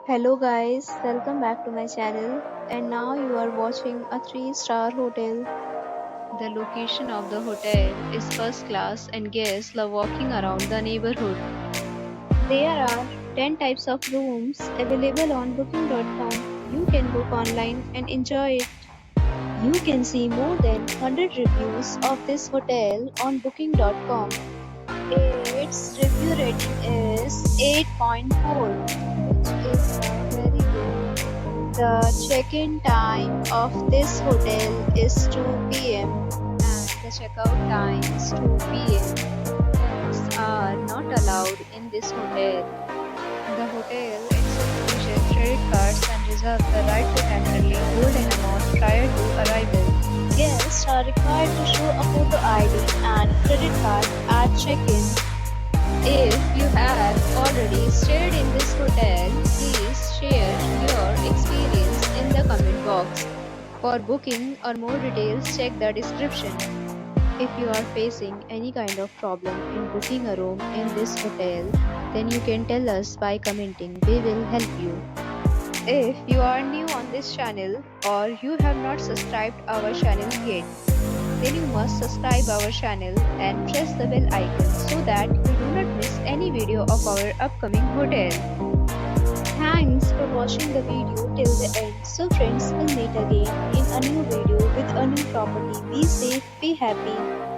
Hello guys, welcome back to my channel and now you are watching a 3-star hotel. The location of the hotel is first class and guests love walking around the neighborhood. There are 10 types of rooms available on booking.com. You can book online and enjoy it. You can see more than 100 reviews of this hotel on booking.com. Its review rating is 8.4, which is very good. The check-in time of this hotel is 2 p.m. And the checkout time is 2 p.m. Pets are not allowed in this hotel. The hotel accepts credit cards and reserves the right to temporarily hold an amount prior to arrival. Guests are required to show a photo ID and credit card at check-in. If you have already stayed in this hotel, please share your experience in the comment box. For booking or more details, check the description. If you are facing any kind of problem in booking a room in this hotel, then you can tell us by commenting. We will help you. If you are new on this channel or you have not subscribed our channel yet, then you must subscribe our channel and press the bell icon so that you do not miss any video of our upcoming hotel. Thanks for watching the video till the end. So friends, will meet again in a new video with a new property. Be safe, be happy.